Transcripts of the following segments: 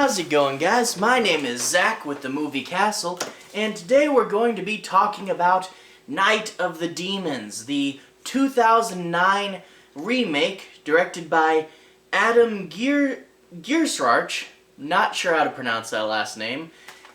How's it going, guys? My name is Zach with the Movie Castle, and today we're going to be talking about Night of the Demons, the 2009 remake directed by Adam Gierasch, not sure how to pronounce that last name,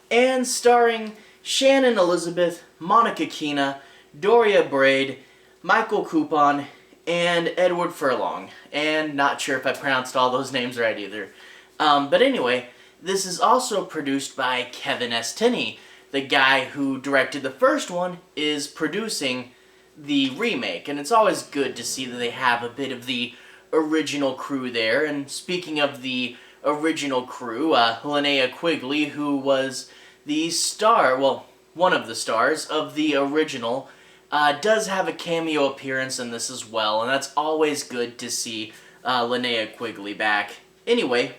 and starring Shannon Elizabeth, Monica Keena, Diora Baird, Michael Copon, and Edward Furlong. And not sure if I pronounced all those names right either. But anyway, this is also produced by Kevin S. Tinney. The guy who directed the first one is producing the remake, and it's always good to see that they have a bit of the original crew there. And speaking of the original crew, Linnea Quigley, who was the star, well, one of the stars of the original, does have a cameo appearance in this as well, and that's always good to see Linnea Quigley back. Anyway,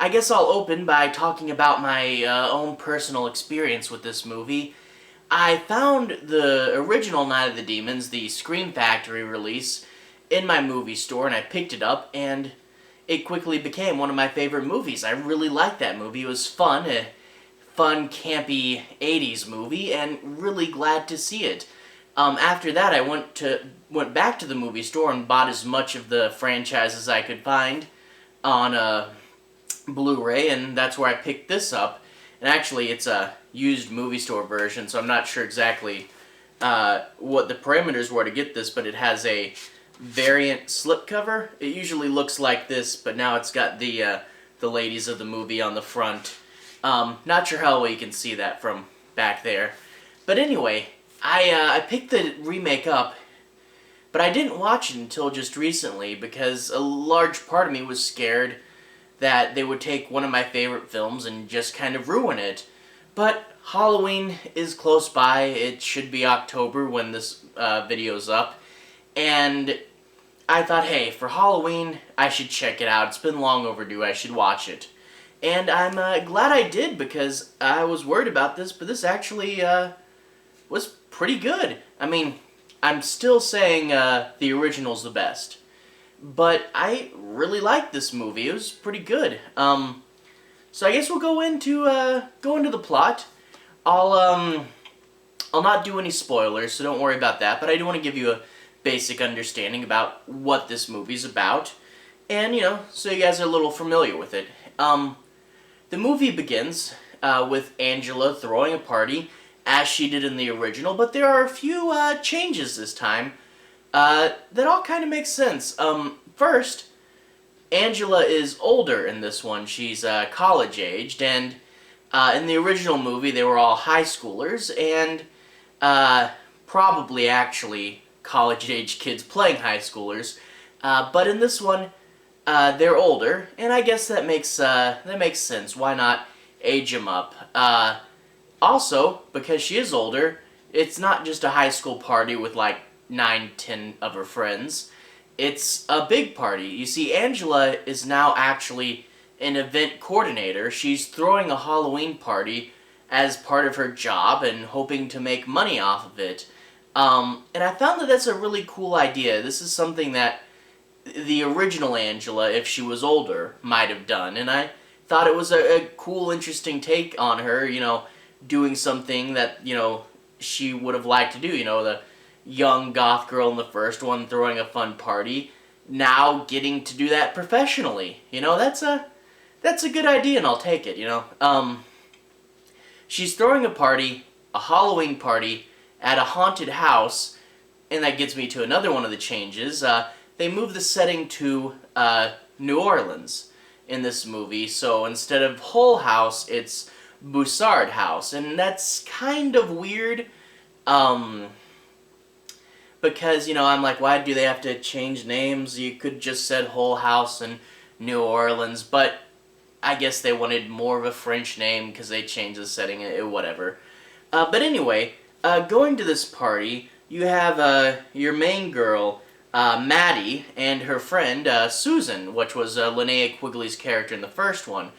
I guess I'll open by talking about my own personal experience with this movie. I found the original Night of the Demons, the Scream Factory release, in my movie store, and I picked it up, and it quickly became one of my favorite movies. I really liked that movie. It was fun, a fun, campy 80s movie, and really glad to see it. After that, I went back to the movie store and bought as much of the franchise as I could find on Blu-ray, and that's where I picked this up. And actually, it's a used movie store version, so I'm not sure exactly what the parameters were to get this, but it has a variant slipcover. It usually looks like this, but now it's got the ladies of the movie on the front. Not sure how well you can see that from back there. But anyway, I picked the remake up, but I didn't watch it until just recently because a large part of me was scared that they would take one of my favorite films and just kind of ruin it. But Halloween is close by. It should be October when this video's up. And I thought, hey, for Halloween, I should check it out. It's been long overdue. I should watch it. And I'm glad I did because I was worried about this, but this actually was pretty good. I mean, I'm still saying the original's the best. But I really liked this movie. It was pretty good. So I guess we'll go into the plot. I'll not do any spoilers, so don't worry about that. But I do want to give you a basic understanding about what this movie's about, and so you guys are a little familiar with it. The movie begins with Angela throwing a party, as she did in the original, but there are a few changes this time. That all kind of makes sense. First, Angela is older in this one. She's college-aged, and in the original movie, they were all high schoolers, and probably actually college-aged kids playing high schoolers. But in this one, they're older, and I guess that makes sense. Why not age them up? Also, because she is older, it's not just a high school party with like 9, 10 of her friends. It's a big party. You see, Angela is now actually an event coordinator. She's throwing a Halloween party as part of her job and hoping to make money off of it. And I found that that's a really cool idea. This is something that the original Angela, if she was older, might have done. And I thought it was a cool, interesting take on her, doing something that, she would have liked to do. The young goth girl in the first one throwing a fun party, now getting to do that professionally. That's a good idea, and I'll take it, She's throwing a party, a Halloween party, at a haunted house, and that gets me to another one of the changes. They moved the setting to New Orleans in this movie, so instead of Hull House, it's Broussard House, and that's kind of weird, because, I'm like, why do they have to change names? You could just said Hull House and New Orleans, but I guess they wanted more of a French name because they changed the setting, whatever. But anyway, going to this party, you have your main girl, Maddie, and her friend, Susan, which was Linnea Quigley's character in the first one.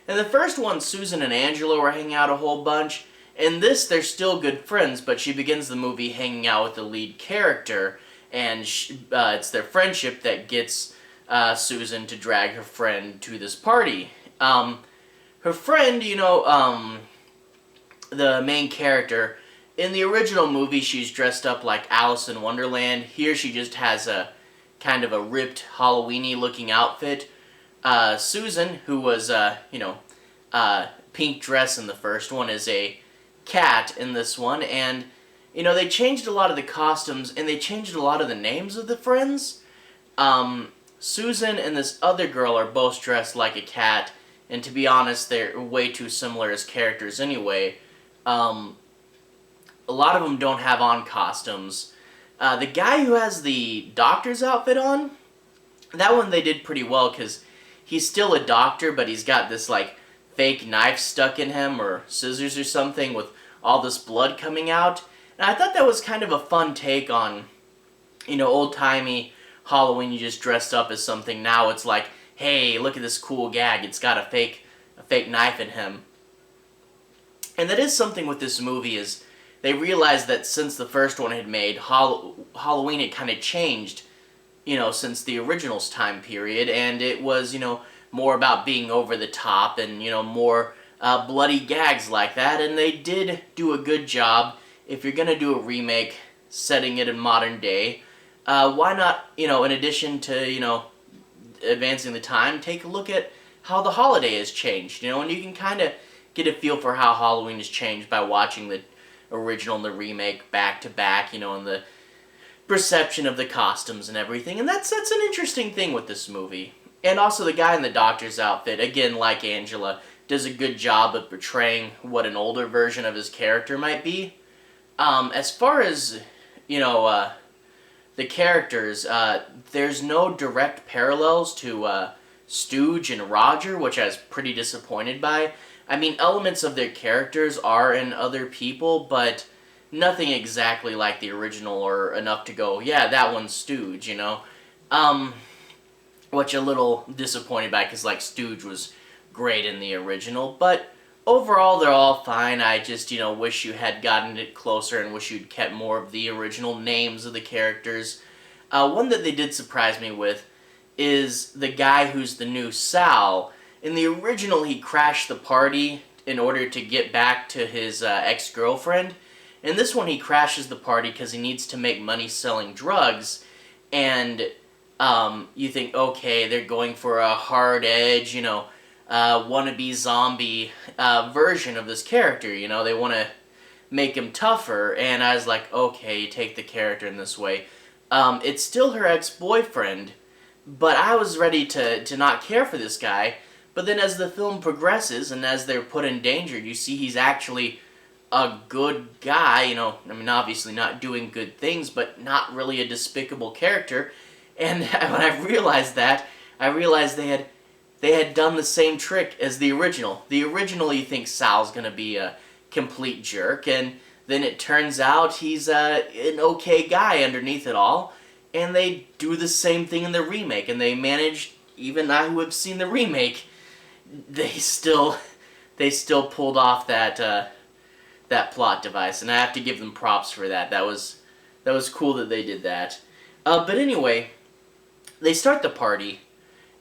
In the first one, Susan and Angela were hanging out a whole bunch. In this, they're still good friends, but she begins the movie hanging out with the lead character, and it's their friendship that gets Susan to drag her friend to this party. her friend, the main character, in the original movie, she's dressed up like Alice in Wonderland. Here, she just has a kind of a ripped Halloween-y looking outfit. Susan, who was, pink dress in the first one, is a cat in this one. And, they changed a lot of the costumes, and they changed a lot of the names of the friends. Susan and this other girl are both dressed like a cat, and to be honest, they're way too similar as characters anyway. A lot of them don't have on costumes. The guy who has the doctor's outfit on, that one they did pretty well because he's still a doctor, but he's got this like fake knife stuck in him or scissors or something with all this blood coming out. And I thought that was kind of a fun take on, old-timey Halloween. You just dressed up as something. Now it's like, hey, look at this cool gag. It's got a fake knife in him. And that is something with this movie is they realized that since the first one had made, Halloween had kind of changed, since the original's time period, and it was, more about being over the top and, more bloody gags like that, and they did do a good job. If you're going to do a remake, setting it in modern day, why not, in addition to, advancing the time, take a look at how the holiday has changed, and you can kind of get a feel for how Halloween has changed by watching the original and the remake back to back, and the perception of the costumes and everything. And that's an interesting thing with this movie. And also the guy in the doctor's outfit, again, like Angela, does a good job of portraying what an older version of his character might be. As far as, the characters, there's no direct parallels to Stooge and Roger, which I was pretty disappointed by. I mean, elements of their characters are in other people, but nothing exactly like the original or enough to go, yeah, that one's Stooge, which a little disappointed by, because, like, Stooge was great in the original, but overall, they're all fine. I just, wish you had gotten it closer and wish you'd kept more of the original names of the characters. One that they did surprise me with is the guy who's the new Sal. In the original, he crashed the party in order to get back to his ex-girlfriend. In this one, he crashes the party because he needs to make money selling drugs. And you think, okay, they're going for a hard edge, wannabe zombie version of this character. They want to make him tougher. And I was like, okay, take the character in this way. It's still her ex-boyfriend, but I was ready to not care for this guy. But then as the film progresses and as they're put in danger, you see he's actually a good guy, obviously not doing good things, but not really a despicable character. And when I realized that, I realized they had done the same trick as the original. The original, you think Sal's gonna be a complete jerk, and then it turns out he's an okay guy underneath it all. And they do the same thing in the remake, and they managed, even I who have seen the remake, they still pulled off that plot device, and I have to give them props for that. That was cool that they did that. But anyway, they start the party,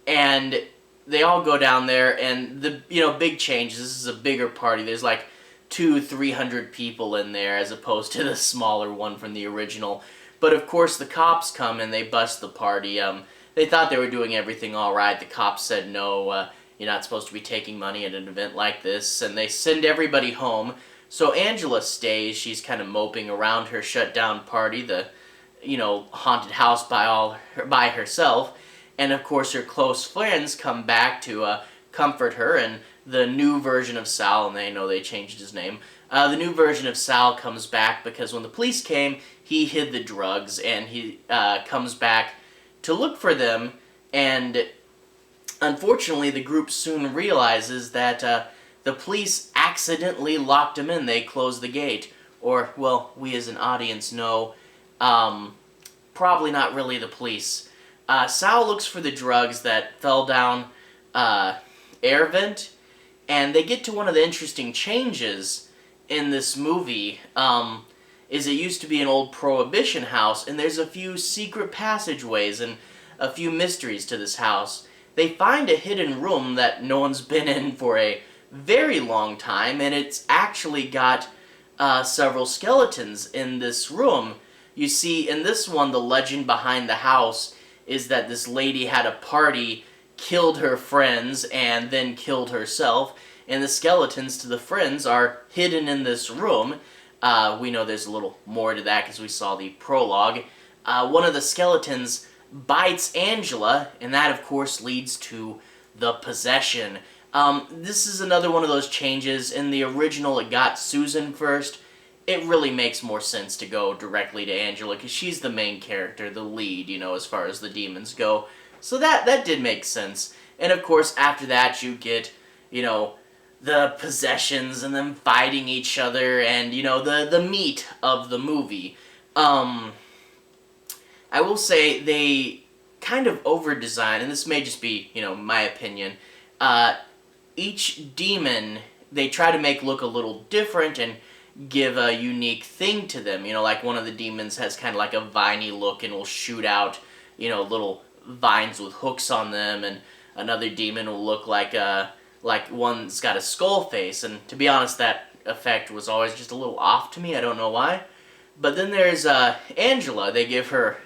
and they all go down there, and the big changes. This is a bigger party. There's like 200-300 people in there, as opposed to the smaller one from the original. But of course, the cops come and they bust the party. They thought they were doing everything all right. The cops said no. You're not supposed to be taking money at an event like this, and they send everybody home. So Angela stays. She's kind of moping around her shut-down party, the, haunted house by herself. And of course, her close friends come back to comfort her, and the new version of Sal, and they know they changed his name, the new version of Sal comes back because when the police came, he hid the drugs, and he comes back to look for them, and unfortunately, the group soon realizes that the police accidentally locked him in. They closed the gate. Or, well, we as an audience know, probably not really the police. Sal looks for the drugs that fell down air vent, and they get to one of the interesting changes in this movie. Is it used to be an old Prohibition house, and there's a few secret passageways and a few mysteries to this house. They find a hidden room that no one's been in for a very long time, and it's actually got several skeletons in this room. You see, in this one, the legend behind the house is that this lady had a party, killed her friends, and then killed herself, and the skeletons to the friends are hidden in this room. We know there's a little more to that because we saw the prologue. One of the skeletons bites Angela, and that, of course, leads to the possession. This is another one of those changes. In the original, it got Susan first. It really makes more sense to go directly to Angela, because she's the main character, the lead, you know, as far as the demons go. So that did make sense. And of course, after that, you get, you know, the possessions and them fighting each other and, you know, the meat of the movie. I will say they kind of over-designed, and this may just be, you know, my opinion. Each demon, they try to make look a little different and give a unique thing to them. You know, like one of the demons has kind of like a viney look and will shoot out, you know, little vines with hooks on them, and another demon will look like one's got a skull face, and to be honest, that effect was always just a little off to me. I don't know why. But then there's Angela. They give her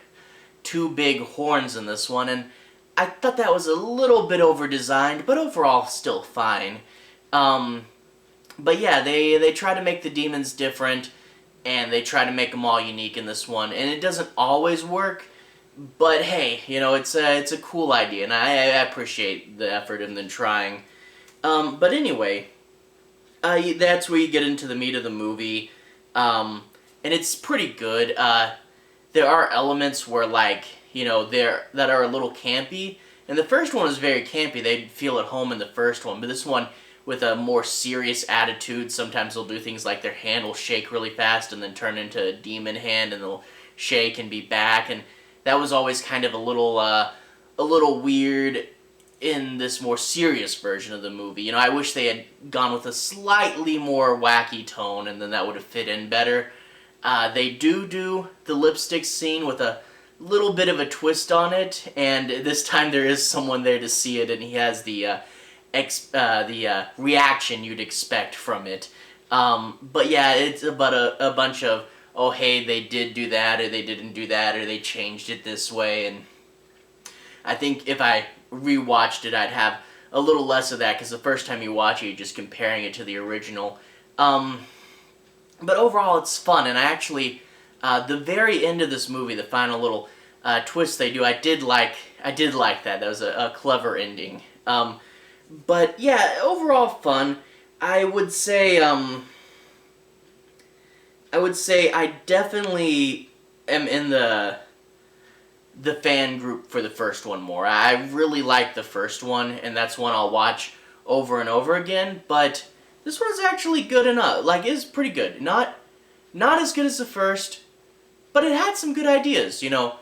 two big horns in this one, and I thought that was a little bit over-designed, but overall still fine. But yeah, they try to make the demons different, and they try to make them all unique in this one, and it doesn't always work, but hey, you know, it's a cool idea, and I appreciate the effort in them trying. But anyway, that's where you get into the meat of the movie, and it's pretty good. There are elements where, like, you know, that are a little campy, and the first one was very campy. They'd feel at home in the first one, but this one, with a more serious attitude, sometimes they'll do things like their hand will shake really fast and then turn into a demon hand, and they'll shake and be back, and that was always kind of a little weird in this more serious version of the movie. You know, I wish they had gone with a slightly more wacky tone, and then that would have fit in better. They do the lipstick scene with a little bit of a twist on it, and this time there is someone there to see it, and he has the reaction you'd expect from it. But yeah, it's about a bunch of, oh hey, they did do that, or they didn't do that, or they changed it this way, and I think if I rewatched it, I'd have a little less of that, because the first time you watch it, you're just comparing it to the original. But overall, it's fun, and I actually, the very end of this movie, the final little twist they do, I did like that. That was a clever ending. But yeah, overall fun. I would say I definitely am in the fan group for the first one more. I really like the first one, and that's one I'll watch over and over again, but this one's actually good enough. Like, it's pretty good. Not as good as the first, but it had some good ideas, you know.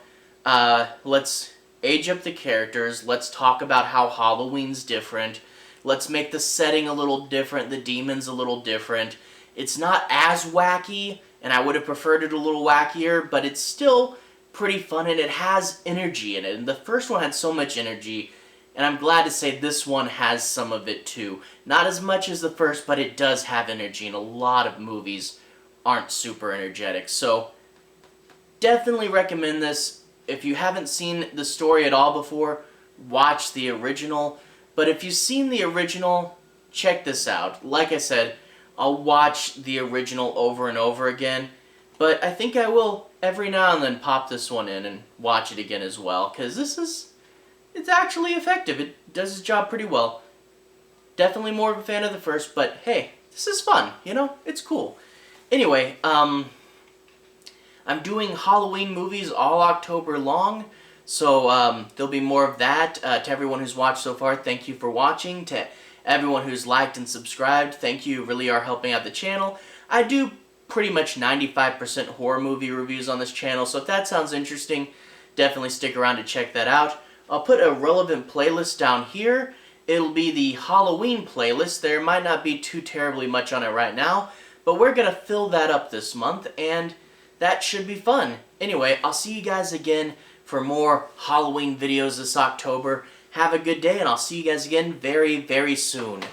Let's age up the characters, let's talk about how Halloween's different, let's make the setting a little different, the demons a little different. It's not as wacky, and I would have preferred it a little wackier, but it's still pretty fun, and it has energy in it. And the first one had so much energy, and I'm glad to say this one has some of it too. Not as much as the first, but it does have energy, and a lot of movies aren't super energetic. So, definitely recommend this. If you haven't seen the story at all before, watch the original. But if you've seen the original, check this out. Like I said, I'll watch the original over and over again, but I think I will every now and then pop this one in and watch it again as well, because it's actually effective. It does its job pretty well. Definitely more of a fan of the first, but hey, this is fun, you know? It's cool. Anyway, I'm doing Halloween movies all October long, so there'll be more of that. To everyone who's watched so far, thank you for watching. To everyone who's liked and subscribed, thank you. You really are helping out the channel. I do pretty much 95% horror movie reviews on this channel, so if that sounds interesting, definitely stick around to check that out. I'll put a relevant playlist down here. It'll be the Halloween playlist. There might not be too terribly much on it right now, but we're going to fill that up this month, and that should be fun. Anyway, I'll see you guys again for more Halloween videos this October. Have a good day, and I'll see you guys again very, very soon.